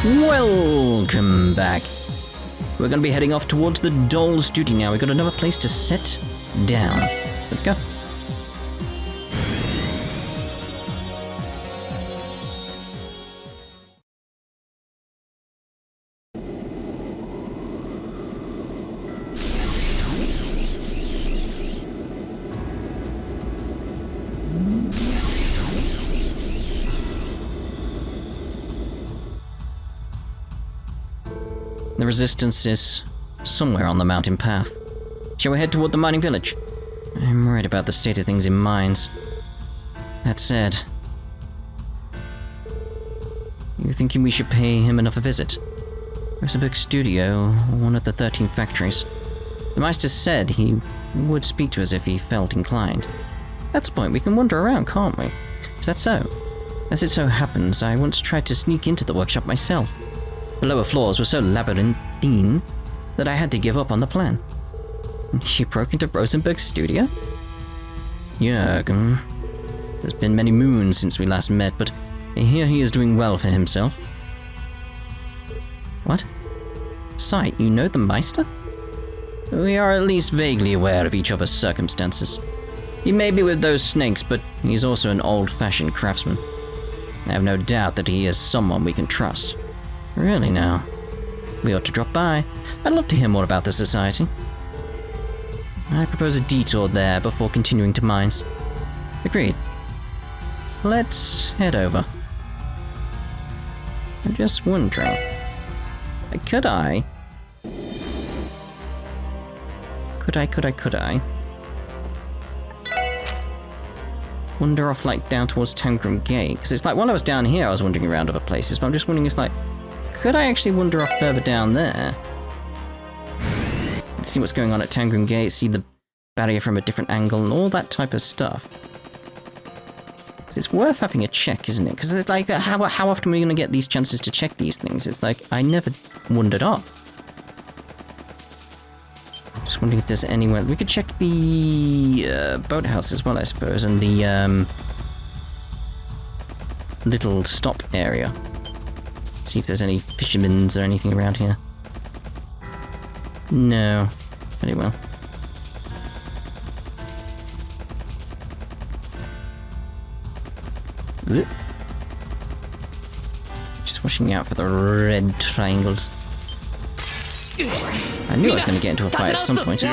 Welcome back. We're going to be heading off towards the doll's duty now. We've got another place to sit down. Let's go. The Resistance is somewhere on the mountain path. Shall we head toward the mining village? I'm worried about the state of things in Mainz. That said, you thinking we should pay him another visit? Rosenberg Studio, one of the 13 factories. The Meister said he would speak to us if he felt inclined. That's the point, we can wander around, can't we? Is that so? As it so happens, I once tried to sneak into the workshop myself. The lower floors were so labyrinthine that I had to give up on the plan. You broke into Rosenberg Studio? Jaeger. There's been many moons since we last met, but I hear he is doing well for himself. What? Sight, you know the Meister? We are at least vaguely aware of each other's circumstances. He may be with those snakes, but he's also an old-fashioned craftsman. I have no doubt that he is someone we can trust. Really now? We ought to drop by. I'd love to hear more about the society. I propose a detour there before continuing to Mainz. Agreed. Let's head over. I'm just wondering, could I? Wander off like down towards Tangram Gate? Because it's like while I was down here I was wandering around other places, but I'm just wondering if like, could I actually wander off further down there? See what's going on at Tangram Gate, see the barrier from a different angle and all that type of stuff. So it's worth having a check, isn't it? Because it's like, how often are we going to get these chances to check these things? It's like, I never wandered off. Just wondering if there's anywhere... We could check the boathouse as well, I suppose, and the little stop area. See if there's any fishermen's or anything around here. No. Very well. Oop. Just watching out for the red triangles. I knew I was going to get into a fight at some point.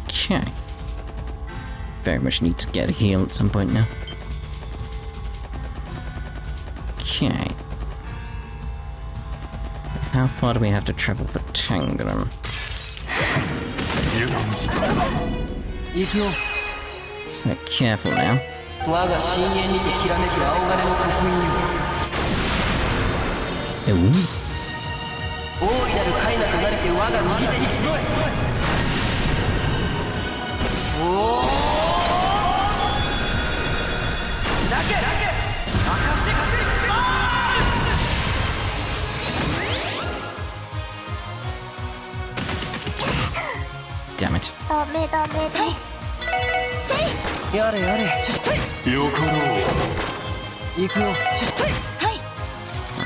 Okay. Very much need to get a heal at some point now. Okay. How far do we have to travel for Tangram? So careful now. Ooh. Damn it.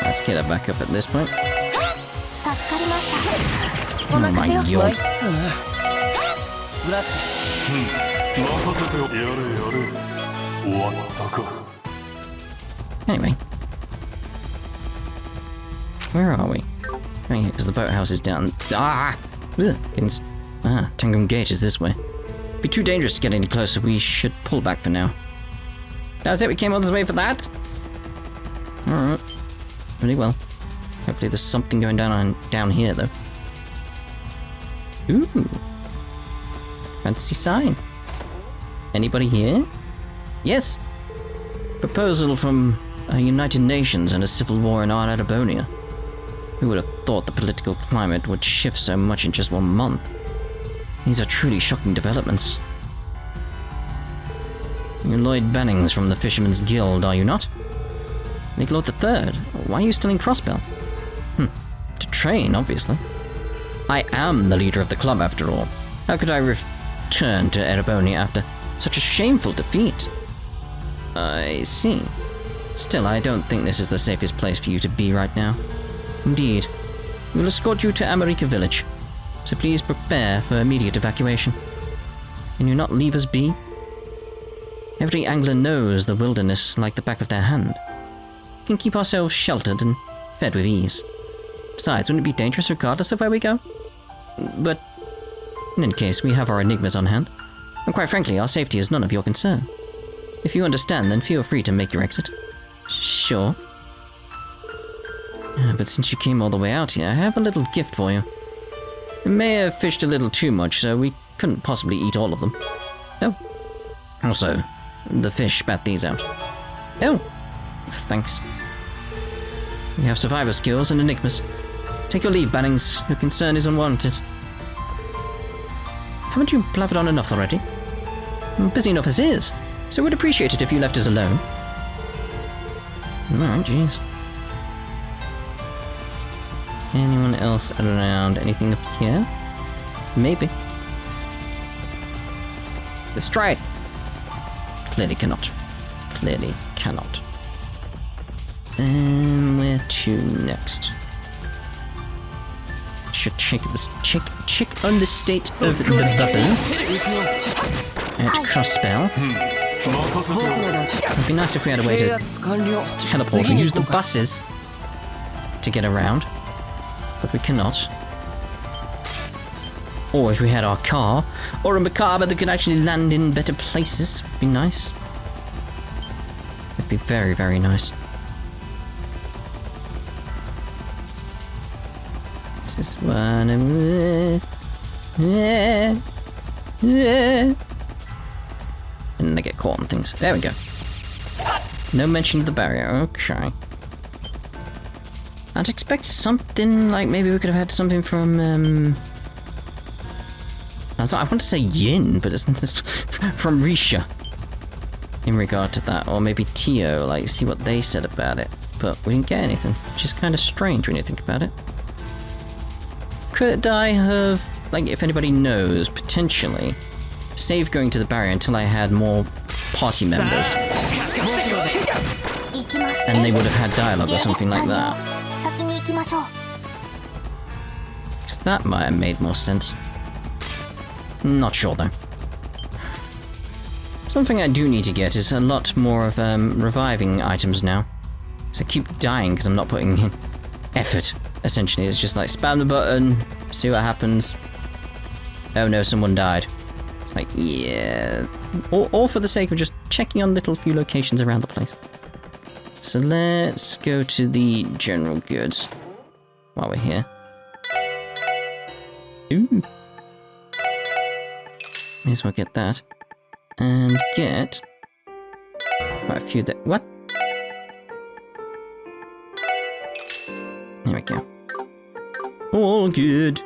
Let's get her back up at this point. Oh my god. Anyway. Where are we? Oh yeah, because the boathouse is down. Tangram Gate is this way. Be too dangerous to get any closer. We should pull back for now. That's it, we came all this way for that? Alright. Really well. Hopefully there's something going down here, though. Ooh. Fancy sign. Anybody here? Yes! Proposal from United Nations and a civil war in Erebonia. Who would have thought the political climate would shift so much in just 1 month? These are truly shocking developments. You're Lloyd Bannings from the Fisherman's Guild, are you not? Nick Lord III, why are you still in Crossbell? To train, obviously. I am the leader of the club, after all. How could I return to Erebonia after such a shameful defeat? I see. Still, I don't think this is the safest place for you to be right now. Indeed. We will escort you to America Village, so please prepare for immediate evacuation. Can you not leave us be? Every angler knows the wilderness like the back of their hand. We can keep ourselves sheltered and fed with ease. Besides, wouldn't it be dangerous regardless of where we go? But, in any case, we have our enigmas on hand, and quite frankly, our safety is none of your concern. If you understand, then feel free to make your exit. Sure. But since you came all the way out here, I have a little gift for you. We may have fished a little too much, so we couldn't possibly eat all of them. Oh. Also, the fish spat these out. Oh. Thanks. We have survivor skills and enigmas. Take your leave, Bannings. Your concern is unwarranted. Haven't you blathered on enough already? I'm busy enough as is, so I would appreciate it if you left us alone. Alright, jeez. Anyone else around? Anything up here? Maybe. Let's try it. Clearly cannot. Clearly cannot. And where to next? Should check on the state of the bubble at Crossbell. It'd be nice if we had a way to teleport and use the buses to get around, but we cannot. Or if we had our car, or a macabre that could actually land in better places, would be nice. It'd be very, very nice. Just wanna... And then I get caught on things. There we go. No mention of the barrier. Okay. I'd expect something like maybe we could have had something from I want to say Yin, but it's from Risha in regard to that, or maybe Tio, like see what they said about it. But we didn't get anything, which is kind of strange when you think about it. Could I have, like, if anybody knows, potentially saved going to the barrier until I had more party members, and they would have had dialogue or something like that. Because that might have made more sense. Not sure though. Something I do need to get is a lot more of reviving items now. So I keep dying because I'm not putting in effort, essentially. It's just like spam the button, see what happens. Oh no, someone died. It's like, yeah. All for the sake of just checking on little few locations around the place. So let's go to the general goods while we're here. Ooh. May as well get that. And get quite a few that. What? There we go. All good.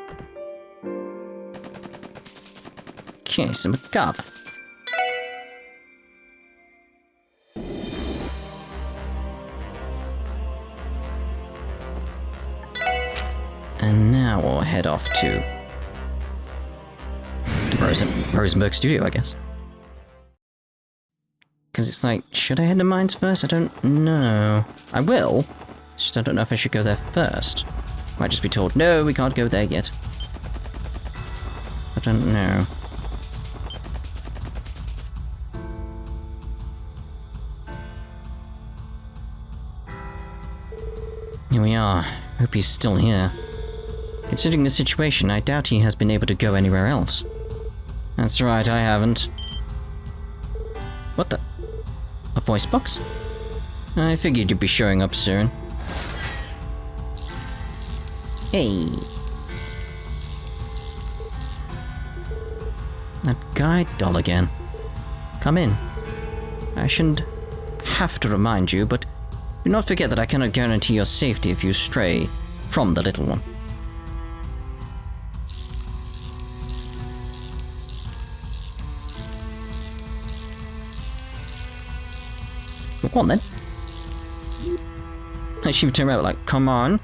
Okay, some macabre. And now we'll head off to the Rosenberg Studio, I guess. Because it's like, should I head to Mainz first? I don't know. I will. Just I don't know if I should go there first. Might just be told, no, we can't go there yet. I don't know. Here we are. Hope he's still here. Considering the situation, I doubt he has been able to go anywhere else. That's right, I haven't. What the? A voice box? I figured you'd be showing up soon. Hey. That guide doll again. Come in. I shouldn't have to remind you, but do not forget that I cannot guarantee your safety if you stray from the little one. Well, go on then. She would turn around like, come on.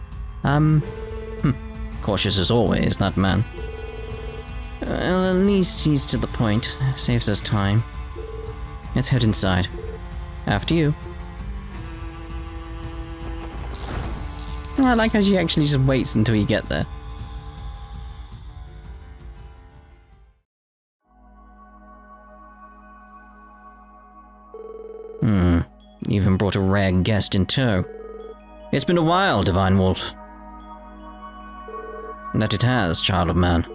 Cautious as always, that man. Well, at least he's to the point. Saves us time. Let's head inside. After you. I like how she actually just waits until you get there. Even brought a rare guest in tow. It's been a while, Divine Wolf. That it has, child of man.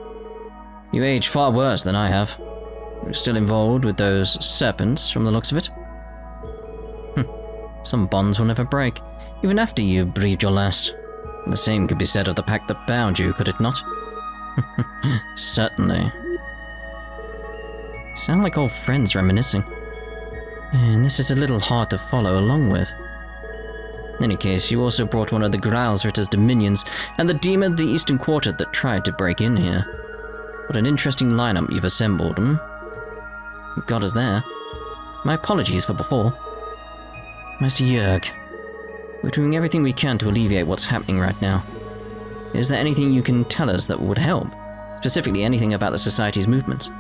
You age far worse than I have. You're still involved with those serpents, from the looks of it. Some bonds will never break, even after you've breathed your last. The same could be said of the pact that bound you, could it not? Certainly. Sound like old friends reminiscing. And this is a little hard to follow along with. In any case, you also brought one of the greaaaaaaat's dominions and the demon of the Eastern Quarter that tried to break in here. What an interesting lineup you've assembled, Got us there. My apologies for before. Master Jaeger, we're doing everything we can to alleviate what's happening right now. Is there anything you can tell us that would help? Specifically anything about the Society's movements?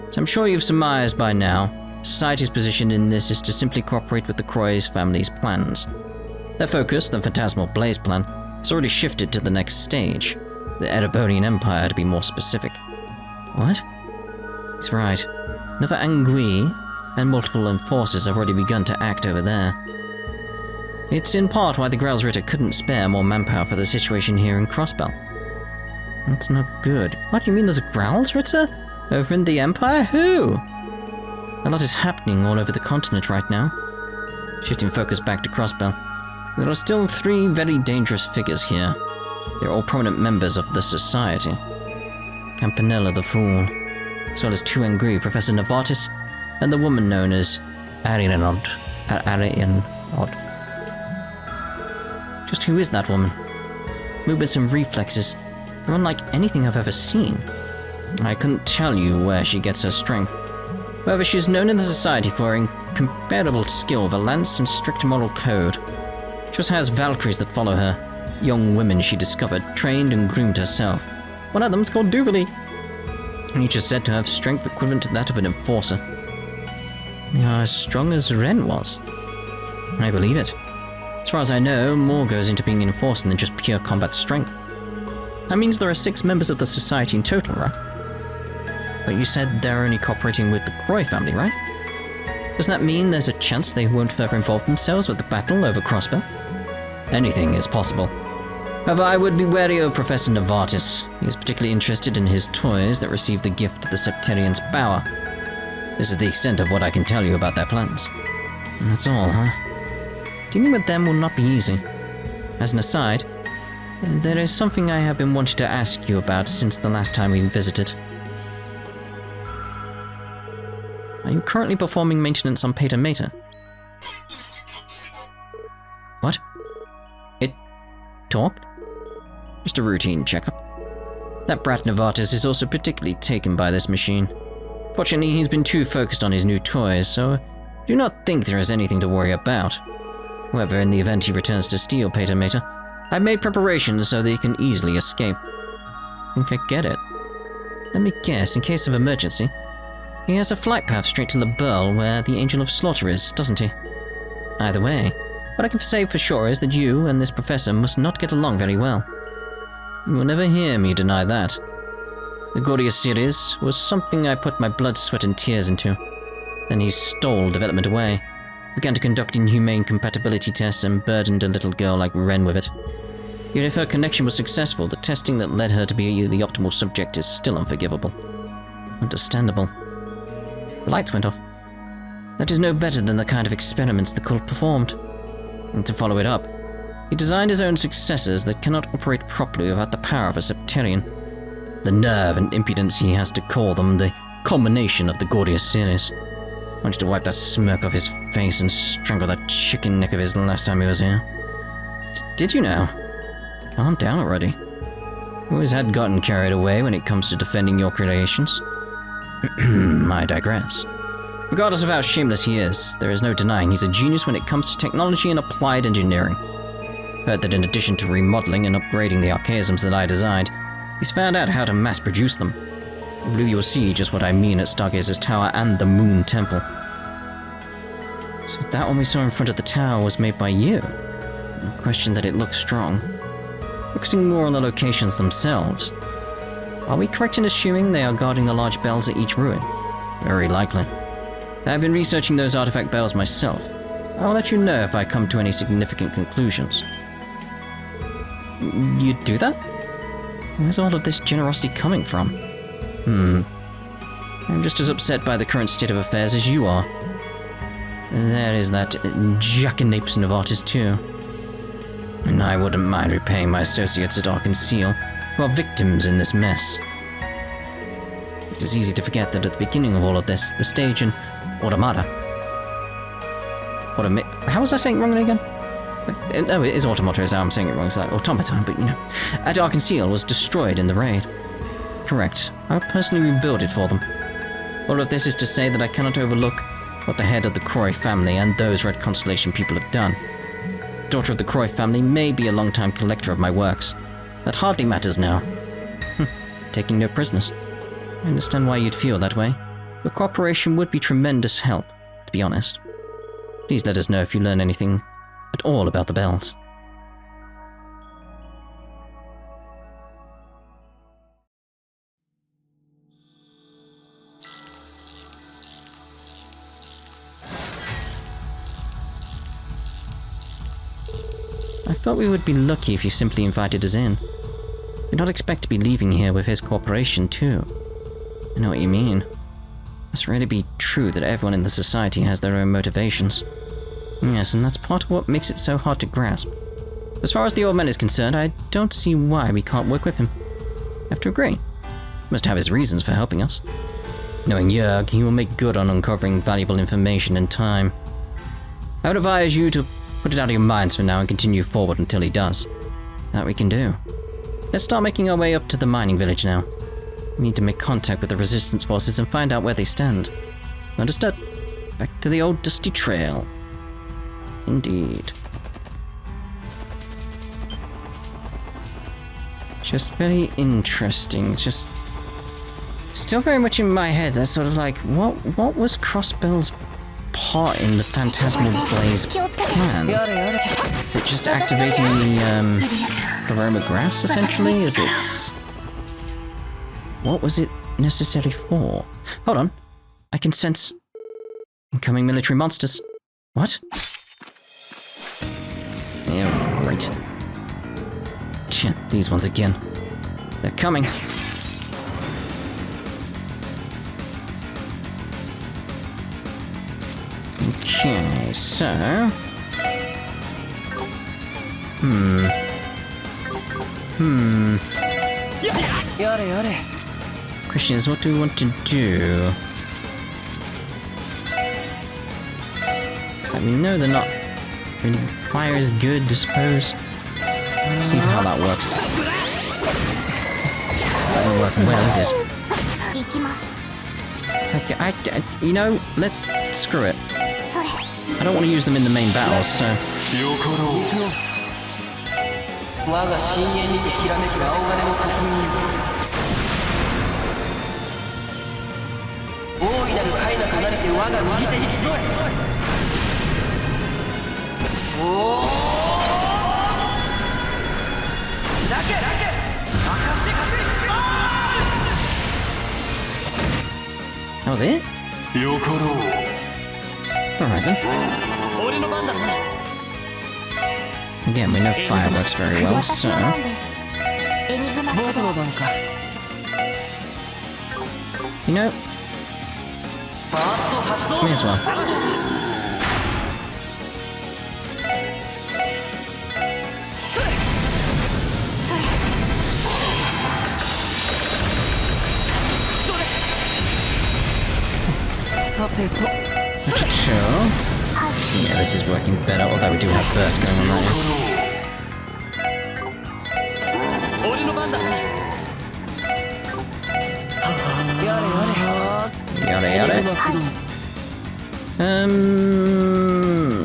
So I'm sure you've surmised by now, Society's position in this is to simply cooperate with the Croix family's plans. Their focus, the Phantasmal Blaze plan, has already shifted to the next stage, the Erebonian Empire to be more specific. What? He's right. Nova Angui and multiple enforcers have already begun to act over there. It's in part why the Graalsritter couldn't spare more manpower for the situation here in Crossbell. That's not good. What do you mean there's a Graalsritter? Over in the Empire? Who? A lot is happening all over the continent right now. Shifting focus back to Crossbell. There are still 3 very dangerous figures here. They're all prominent members of the Society. Campanella the Fool, as well as 2 Angry, Professor Novartis, and the woman known as Arianod. Just who is that woman? Movements and reflexes, they're unlike anything I've ever seen. I couldn't tell you where she gets her strength. However, she is known in the Society for incomparable skill with a lance and strict moral code. She also has Valkyries that follow her, young women she discovered, trained and groomed herself. One of them's called Duvalie. And each is said to have strength equivalent to that of an enforcer. They are as strong as Ren was. I believe it. As far as I know, more goes into being an enforcer than just pure combat strength. That means there are 6 members of the Society in total, right? But you said they're only cooperating with the Croix family, right? Does that mean there's a chance they won't further involve themselves with the battle over Crossbell? Anything is possible. However, I would be wary of Professor Novartis. He is particularly interested in his toys that received the gift of the Septarian's power. This is the extent of what I can tell you about their plans. And that's all, huh? Dealing with them will not be easy. As an aside, there is something I have been wanting to ask you about since the last time we visited. Are you currently performing maintenance on Pater Mater? What? It talked? Just a routine checkup. That brat Novartis is also particularly taken by this machine. Fortunately, he's been too focused on his new toys, so do not think there is anything to worry about. However, in the event he returns to steal Pater Mater, I've made preparations so that he can easily escape. Think I get it. Let me guess, in case of emergency, he has a flight path straight to Laberle where the Angel of Slaughter is, doesn't he? Either way, what I can say for sure is that you and this professor must not get along very well. You will never hear me deny that. The Gordius series was something I put my blood, sweat and tears into. Then he stole development away, began to conduct inhumane compatibility tests and burdened a little girl like Ren with it. Even if her connection was successful, the testing that led her to be the optimal subject is still unforgivable. Understandable. The lights went off. That is no better than the kind of experiments the cult performed. And to follow it up, he designed his own successors that cannot operate properly without the power of a Septarian. The nerve and impudence he has to call them the culmination of the Gordius series. I wanted to wipe that smirk off his face and strangle that chicken neck of his last time he was here. Did you now? Calm down already. You always had gotten carried away when it comes to defending your creations. I digress. Regardless of how shameless he is, there is no denying he's a genius when it comes to technology and applied engineering. Heard that in addition to remodeling and upgrading the archaisms that I designed, he's found out how to mass-produce them. I believe you'll see just what I mean at Stargazer's Tower and the Moon Temple. So that one we saw in front of the tower was made by you? No question that it looks strong. Focusing more on the locations themselves. Are we correct in assuming they are guarding the large bells at each ruin? Very likely. I've been researching those artifact bells myself. I'll let you know if I come to any significant conclusions. You'd do that? Where's all of this generosity coming from? I'm just as upset by the current state of affairs as you are. There is that jackanapes Novartis too. And I wouldn't mind repaying my associates at Ark and Seal, who are victims in this mess. It is easy to forget that at the beginning of all of this, the stage in Automata... How was I saying it wrongly again? Oh, it is Automata, is how I'm saying it wrong. It's like Automaton, but you know. At Ark and Seal was destroyed in the raid. Correct. I'll personally rebuild it for them. All of this is to say that I cannot overlook what the head of the Croy family and those Red Constellation people have done. The daughter of the Croy family may be a long-time collector of my works. That hardly matters now. Taking no prisoners. I understand why you'd feel that way. Your cooperation would be tremendous help, to be honest. Please let us know if you learn anything at all about the bells. I thought we would be lucky if you simply invited us in. We'd not expect to be leaving here with his cooperation too. I know what you mean. It must really be true that everyone in the society has their own motivations. Yes, and that's part of what makes it so hard to grasp. As far as the old man is concerned, I don't see why we can't work with him. I have to agree. He must have his reasons for helping us. Knowing Jörg, he will make good on uncovering valuable information in time. I would advise you to put it out of your minds for now and continue forward until he does. That we can do. Let's start making our way up to the mining village now. We need to make contact with the resistance forces and find out where they stand. Understood. Back to the old dusty trail. Indeed. Just very interesting. Just still very much in my head. That's sort of like, what was Crossbell's part in the Phantasmal Blaze plan? Is it just activating the aroma grass, essentially? Is it... What was it necessary for? Hold on. I can sense incoming military monsters. What? Yeah, right. These ones again. They're coming. Okay, so... Question is, what do we want to do? So we know they're not really fire is good, I suppose. Let's see how that works. That won't work well, is it? It's like, you know, let's screw it. I don't want to use them in the main battles, so... That was it? Alright then. Again, we know fire works very well, so... You know... May as well. Sure. Yeah, this is working better, although we do have burst going on right now. Yada yada.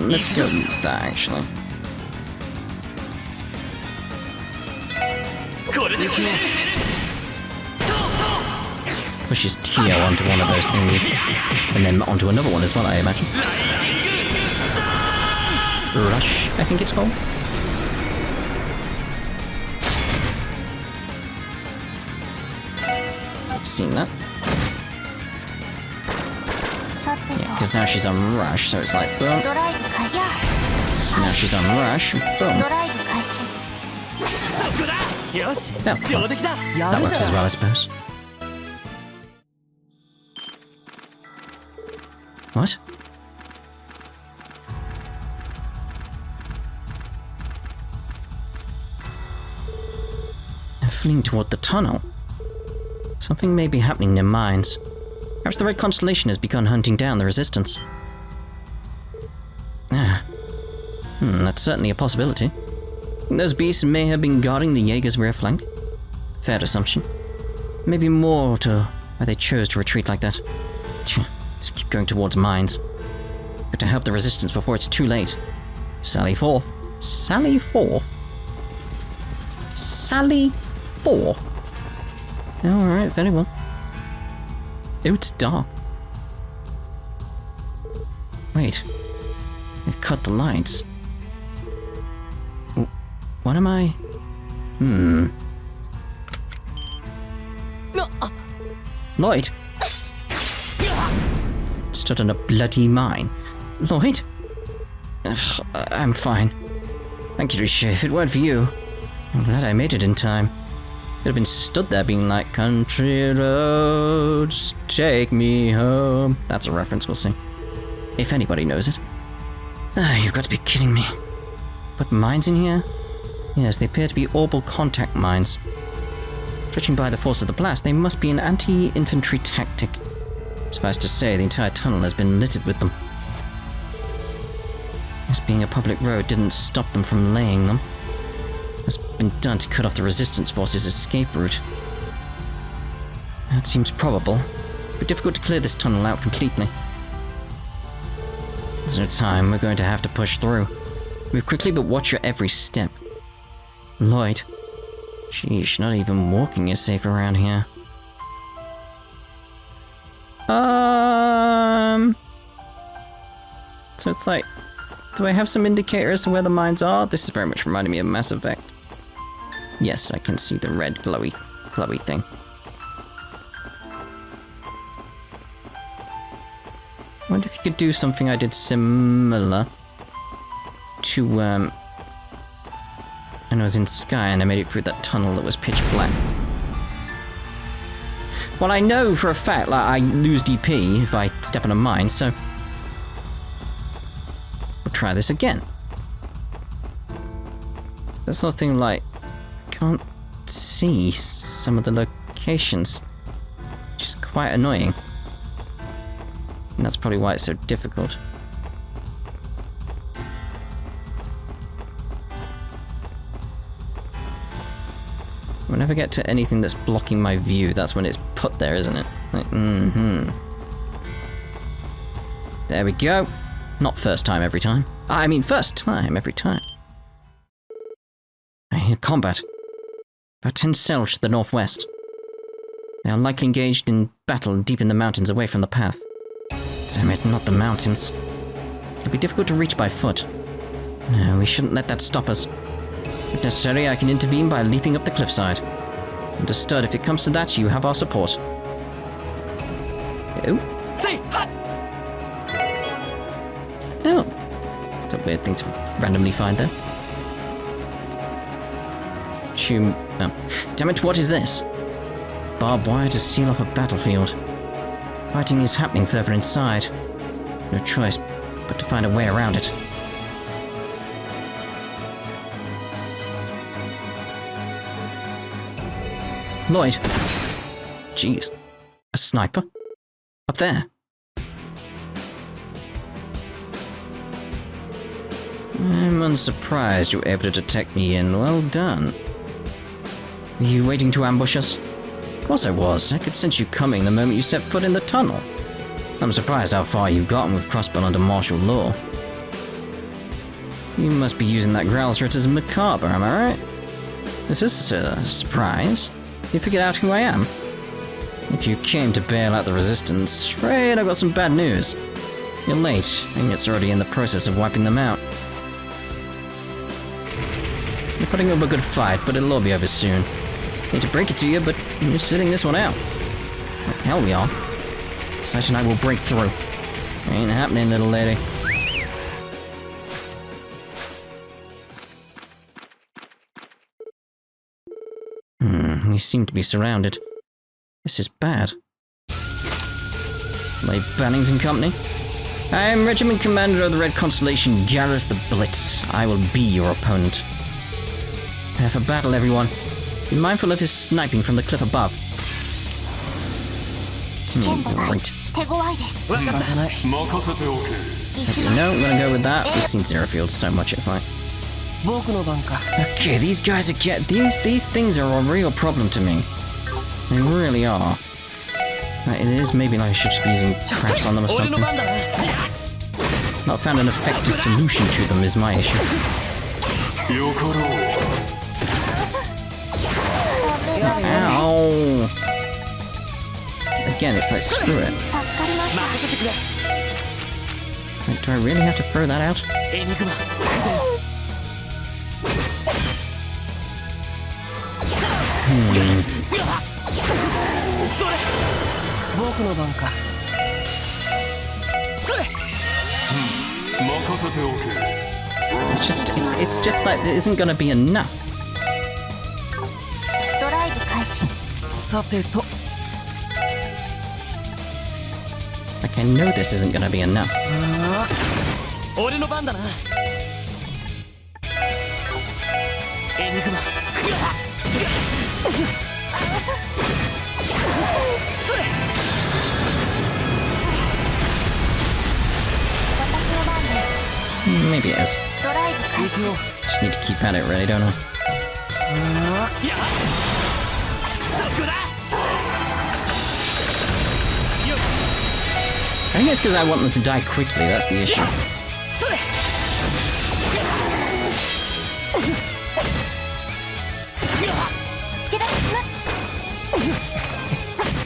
Let's go with that actually. Pushes Tio onto one of those things, and then onto another one as well, I imagine. Rush, I think it's called. I've seen that. Yeah, because now she's on Rush, so it's like, boom. Now she's on Rush, boom. Yeah, well, that works as well, I suppose. What? They're fleeing toward the tunnel. Something may be happening near Mainz. Perhaps the Red Constellation has begun hunting down the Resistance. That's certainly a possibility. Those beasts may have been guarding the Jaeger's rear flank. Fair assumption. Maybe more to why they chose to retreat like that. Just keep going towards Mainz. Got to help the Resistance before it's too late. Sally forth. Sally forth? Sally forth? Alright, very well. Oh, it's dark. Wait. They've cut the lights. What am I? Lloyd? Stood in a bloody mine. Lloyd? Ugh, I'm fine. Thank you, Rishi. If it weren't for you, I'm glad I made it in time. Could have been stood there being like, country roads, take me home. That's a reference we'll see. If anybody knows it. You've got to be kidding me. Put mines in here? Yes, they appear to be orbital contact mines. Judging by the force of the blast, they must be an anti-infantry tactic. Suffice to say, the entire tunnel has been littered with them. This being a public road didn't stop them from laying them. It's been done to cut off the Resistance force's escape route. That seems probable. But difficult to clear this tunnel out completely. There's no time, we're going to have to push through. Move quickly, but watch your every step. Lloyd. Sheesh, not even walking is safe around here. So it's like, do I have some indicator as to where the mines are? This is very much reminding me of Mass Effect. Yes, I can see the red glowy thing. I wonder if you could do something I did similar to, when I was in Sky and I made it through that tunnel that was pitch black. Well, I know for a fact, like, I lose DP if I step on a mine, so we'll try this again. There's something like, I can't see some of the locations, which is quite annoying. And that's probably why it's so difficult. Whenever I get to anything that's blocking my view, that's when it's put there, isn't it? Like, There we go. Not first time every time. I mean, first time every time. I hear combat. About 10 sails to the northwest. They are likely engaged in battle deep in the mountains away from the path. Damn it, not the mountains. It'll be difficult to reach by foot. No, we shouldn't let that stop us. If necessary, I can intervene by leaping up the cliffside. Understood. If it comes to that, you have our support. Oh. Oh. It's a weird thing to randomly find there. Oh. Damn it, what is this? Barbed wire to seal off a battlefield. Fighting is happening further inside. No choice but to find a way around it. Lloyd. Jeez. A sniper? Up there. I'm unsurprised you were able to detect me in. Well done. Were you waiting to ambush us? Of course I was. I could sense you coming the moment you set foot in the tunnel. I'm surprised how far you've gotten with Crossbell under martial law. You must be using that growl threat as macabre, am I right? This is a surprise. You figured out who I am? If you came to bail out the Resistance, afraid I've got some bad news. You're late, and it's already in the process of wiping them out. You're putting up a good fight, but it'll all be over soon. Hate to break it to you, but you're sitting this one out. Like hell we are. Sash and I will break through. Ain't happening, little lady. We seem to be surrounded. This is bad. Late Bannings and Company? I am Regiment Commander of the Red Constellation, Gareth the Blitz. I will be your opponent. Prepare for battle, everyone. Be mindful of his sniping from the cliff above. Right. No, I'm gonna go with that. We've seen Zero Field so much, it's like... Okay, these guys are these things are a real problem to me. They really are. It is maybe like I should just be using traps on them or something. Not found an effective solution to them is my issue. Ow! Again, it's like, screw it. It's like, do I really have to throw that out? It's just like it isn't gonna be enough. Like I know this isn't gonna be enough. Maybe it is. Just need to keep at it, really, don't I? I think it's because I want them to die quickly, that's the issue.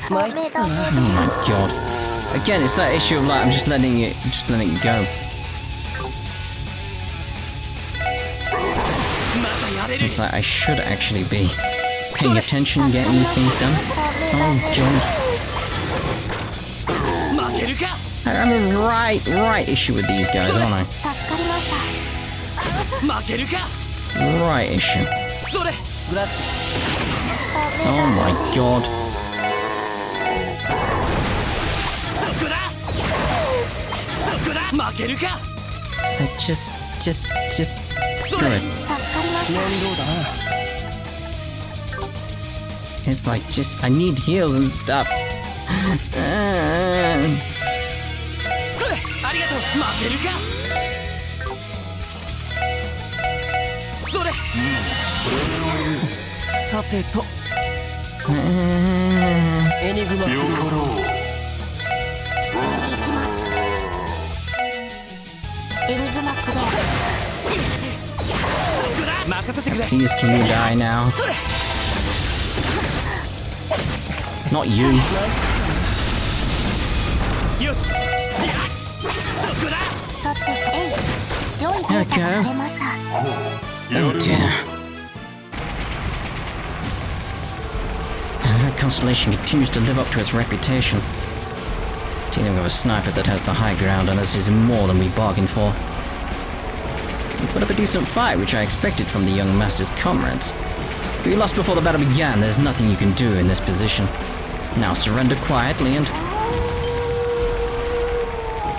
Oh my god. Again, it's that issue of like, I'm just letting it go. It's like I should actually be paying attention and getting these things done. Oh god. I have a right issue with these guys, aren't I? Right issue. Oh my god. It's like, just screw it. It's like, just, I need heals and stuff. Please, can you die now? Not you. There we go. Oh dear. The Red Constellation continues to live up to its reputation. Dealing with a sniper that has the high ground on us is more than we bargained for. We put up a decent fight, which I expected from the young master's comrades. But you lost before the battle began. There's nothing you can do in this position. Now surrender quietly and...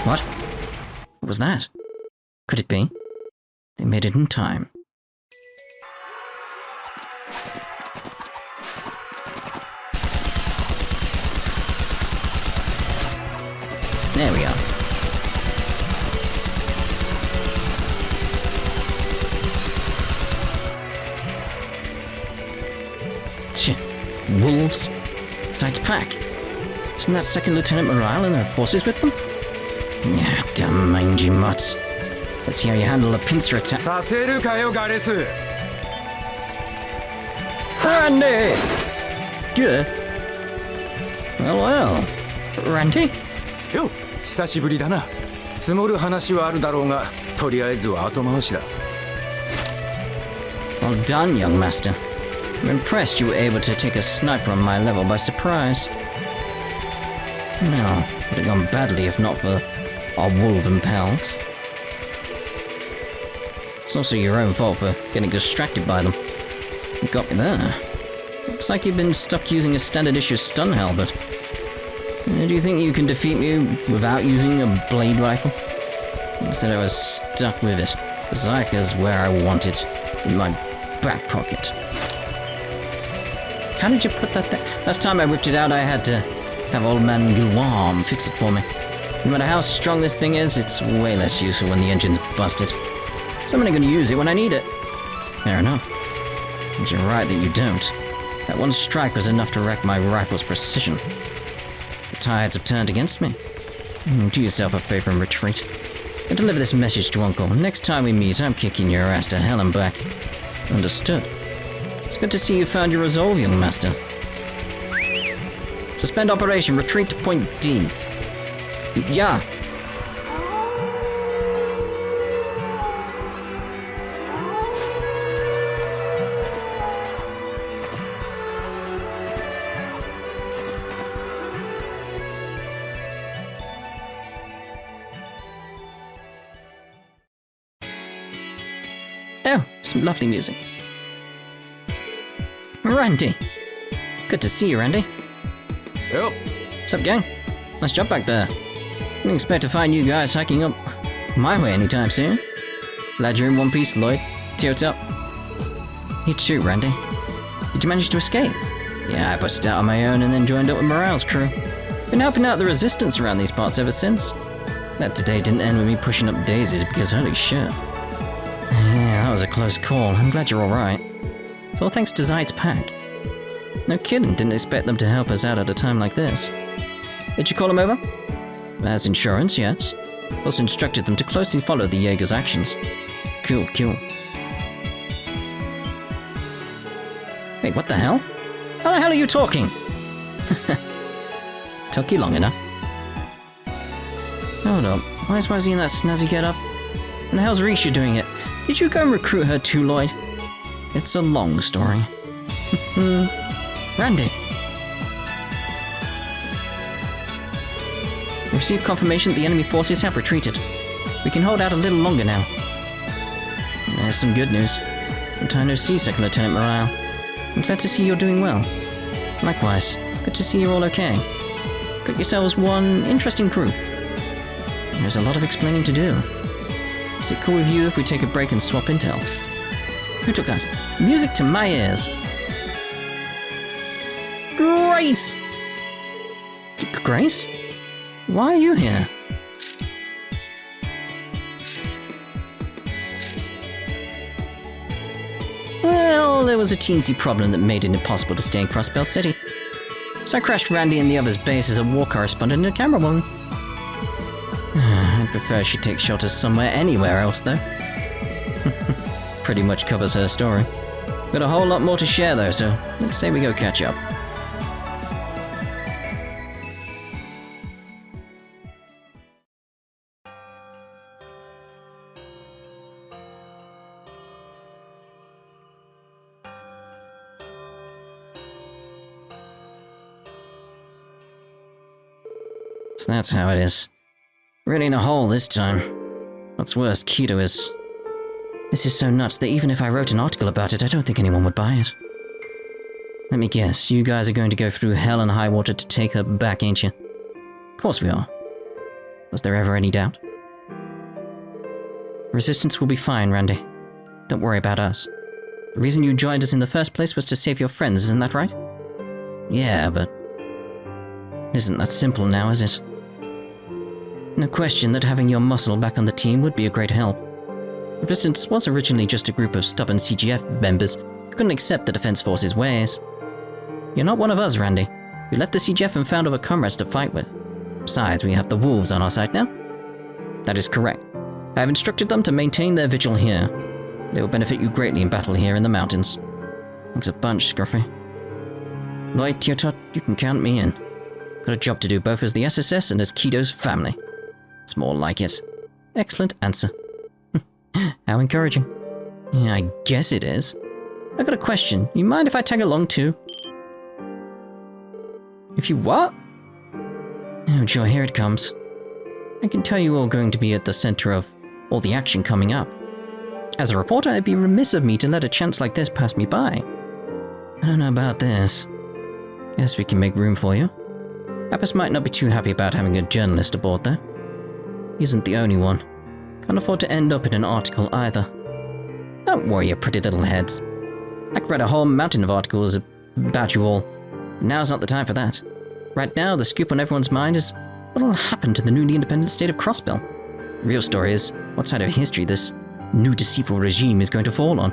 What? What was that? Could it be? They made it in time. There we are. Revache. Wolves. Besides Pack. Isn't that Second Lieutenant Morale and her forces with them? Yeah, damn mangy mutts. Let's see how you handle a pincer attack. させるかよガレス Randy! Good. Well, well. Randy? よ久しぶりだな積もる話はあるだろうがとりあえずは後回しだ Well done, young master. I'm impressed you were able to take a sniper on my level by surprise. No, would have gone badly if not for our wolven pals. It's also your own fault for getting distracted by them. You got me there. Looks like you've been stuck using a standard issue stun halberd. Do you think you can defeat me without using a blade rifle? Instead I was stuck with it. Zyka's where I want it. In my back pocket. How did you put that there? Last time I ripped it out I had to have old man Guam fix it for me. No matter how strong this thing is, it's way less useful when the engine's busted. So I'm only going to use it when I need it. Fair enough. But you're right that you don't. That one strike was enough to wreck my rifle's precision. The tides have turned against me. Do yourself a favor and retreat. And deliver this message to Uncle. Next time we meet, I'm kicking your ass to hell and back. Understood. It's good to see you found your resolve, young master. Suspend operation. Retreat to point D. Yeah. Oh, some lovely music. Randy. Good to see you, Randy. Yo What's up, gang? Nice job back there. Didn't expect to find you guys hiking up my way anytime soon. Glad you're in one piece, Lloyd. See what's up. You too, Randy. Did you manage to escape? Yeah, I busted out on my own and then joined up with Morale's crew. Been helping out the Resistance around these parts ever since. That today didn't end with me pushing up daisies because holy shit. Yeah, that was a close call. I'm glad you're alright. It's all thanks to Zeit's pack. No kidding, didn't expect them to help us out at a time like this. Did you call them over? As insurance, yes. Also instructed them to closely follow the Jaeger's actions. Cool. Wait, what the hell? How the hell are you talking? Took you long enough. Hold up, why is Wazzy in that snazzy getup? And the hell's Risha doing it? Did you go and recruit her too, Lloyd? It's a long story. Randy. We received confirmation that the enemy forces have retreated. We can hold out a little longer now. There's some good news. Long time no see, Second Lieutenant Morale. I'm glad to see you're doing well. Likewise, good to see you're all okay. Got yourselves one interesting crew. There's a lot of explaining to do. Is it cool with you if we take a break and swap intel? Who took that? Music to my ears. Grace! Grace? Why are you here? Well, there was a teensy problem that made it impossible to stay in Crossbell City. So I crashed Randy and the others' base as a war correspondent and a camerawoman. I'd prefer she take shelter somewhere anywhere else, though. Pretty much covers her story. Got a whole lot more to share, though, so let's say we go catch up. So that's how it is. Really in a hole this time. What's worse, Keto is... This is so nuts that even if I wrote an article about it, I don't think anyone would buy it. Let me guess, you guys are going to go through hell and high water to take her back, ain't you? Of course we are. Was there ever any doubt? Resistance will be fine, Randy. Don't worry about us. The reason you joined us in the first place was to save your friends, isn't that right? Yeah, but... Isn't that simple now, is it? No question that having your muscle back on the team would be a great help. Resistance was originally just a group of stubborn CGF members who couldn't accept the Defense Force's ways. You're not one of us, Randy. We left the CGF and found other comrades to fight with. Besides, we have the wolves on our side now. That is correct. I have instructed them to maintain their vigil here. They will benefit you greatly in battle here in the mountains. Thanks a bunch, Scruffy. Lloyd, Teotot, you can count me in. Got a job to do both as the SSS and as Kido's family. It's more like it. Excellent answer. How encouraging. Yeah, I guess it is. I got a question. You mind if I tag along too? If you what? Oh, sure, here it comes. I can tell you all going to be at the center of all the action coming up. As a reporter, it'd be remiss of me to let a chance like this pass me by. I don't know about this. Guess we can make room for you. Pappas might not be too happy about having a journalist aboard, though. He isn't the only one. Can't afford to end up in an article either. Don't worry, you pretty little heads. I could write a whole mountain of articles about you all. Now's not the time for that. Right now, the scoop on everyone's mind is what'll happen to the newly independent state of Crossbell. The real story is what side of history this new deceitful regime is going to fall on.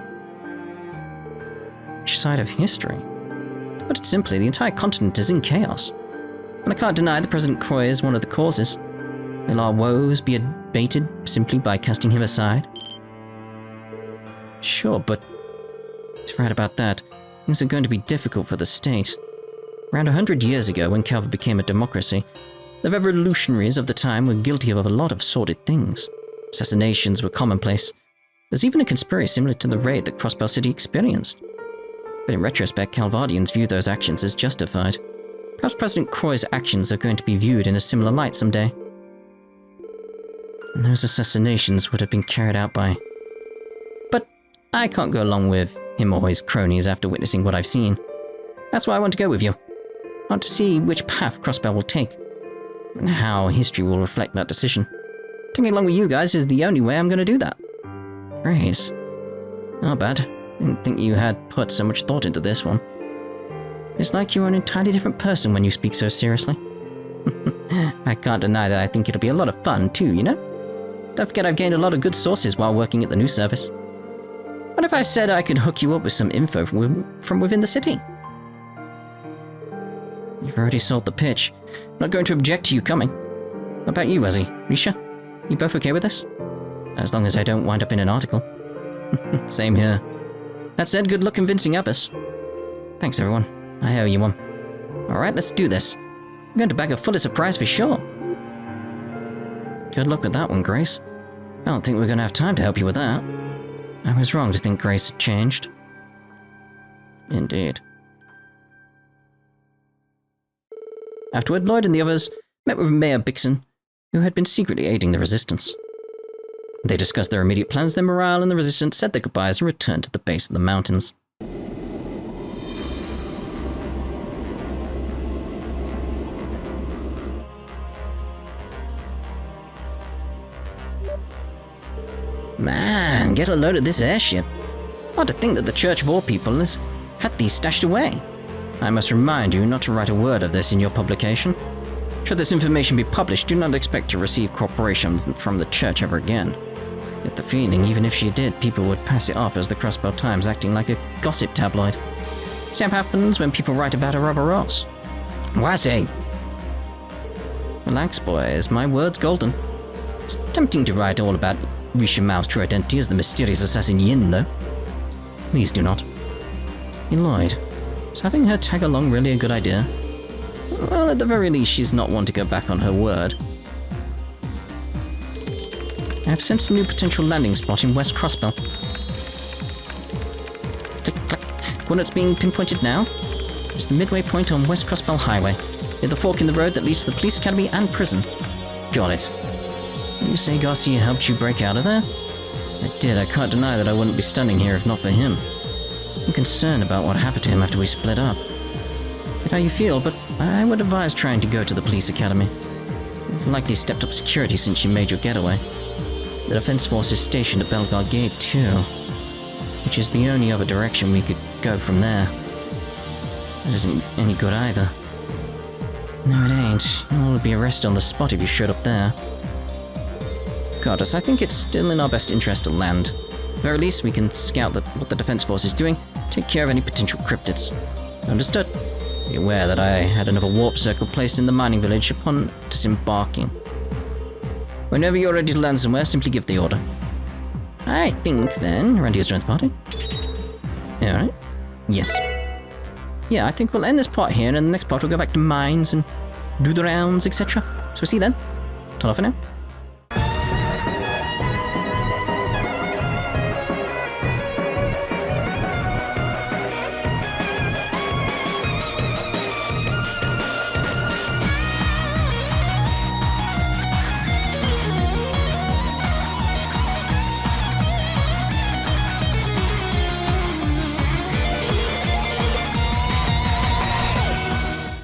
Which side of history? To put it simply, the entire continent is in chaos. And I can't deny that President Croy is one of the causes. Will our woes be abated simply by casting him aside? Sure, but he's right about that. Things are going to be difficult for the state. Around 100 years ago, when Calvard became a democracy, the revolutionaries of the time were guilty of a lot of sordid things. Assassinations were commonplace. There's even a conspiracy similar to the raid that Crossbell City experienced. But in retrospect, Calvardians view those actions as justified. Perhaps President Croy's actions are going to be viewed in a similar light someday. And those assassinations would have been carried out by... But I can't go along with him or his cronies after witnessing what I've seen. That's why I want to go with you. I want to see which path Crossbell will take, and how history will reflect that decision. Taking along with you guys is the only way I'm going to do that. Grace. Not bad. Didn't think you had put so much thought into this one. It's like you're an entirely different person when you speak so seriously. I can't deny that I think it'll be a lot of fun too, you know? Don't forget I've gained a lot of good sources while working at the news service. What if I said I could hook you up with some info from within the city? You've already sold the pitch. I'm not going to object to you coming. What about you, Ezzy? Risha? You both okay with this? As long as I don't wind up in an article. Same here. That said, good luck convincing Abbas. Thanks, everyone. I owe you one. Alright, let's do this. I'm going to bag her full of surprise for sure. Good luck with that one, Grace. I don't think we're going to have time to help you with that. I was wrong to think Grace had changed. Indeed. Afterward, Lloyd and the others met with Mayor Bixon, who had been secretly aiding the Resistance. They discussed their immediate plans, then Morale and the Resistance said their goodbyes and returned to the base of the mountains. Man, get a load of this airship. Hard to think that the Church of all people has had these stashed away. I must remind you not to write a word of this in your publication. Should this information be published, do not expect to receive cooperation from the Church ever again. Get the feeling, even if she did, people would pass it off as the Crossbell Times acting like a gossip tabloid. Same happens when people write about a Robber Ross. Wazzy! Relax, boys, my word's golden. It's tempting to write all about Risha Mao's true identity as the mysterious assassin Yin, though. Please do not. Hey, Lloyd, is having her tag along really a good idea? Well, at the very least, she's not one to go back on her word. I have sensed a new potential landing spot in West Crossbell. Click, click. Coordinates being pinpointed now. It's the midway point on West Crossbell Highway, near the fork in the road that leads to the police academy and prison. Got it. You say Garcia helped you break out of there? I did. I can't deny that I wouldn't be standing here if not for him. I'm concerned about what happened to him after we split up. Get how you feel, but I would advise trying to go to the police academy. You've likely stepped up security since you made your getaway. The defense force is stationed at Belgar Gate too, which is the only other direction we could go from there. That isn't any good either. No, it ain't. You all would be arrested on the spot if you showed up there. Goddess, I think it's still in our best interest to land. At the very least, we can scout what the defense force is doing, take care of any potential cryptids. Understood. Be aware that I had another warp circle placed in the mining village upon disembarking. Whenever you're ready to land somewhere, simply give the order. I think then, Randy has joined the party. Alright. Yes. Yeah, I think we'll end this part here, and in the next part we'll go back to Mainz and do the rounds, etc. So we'll see you then. Ta-ra for now.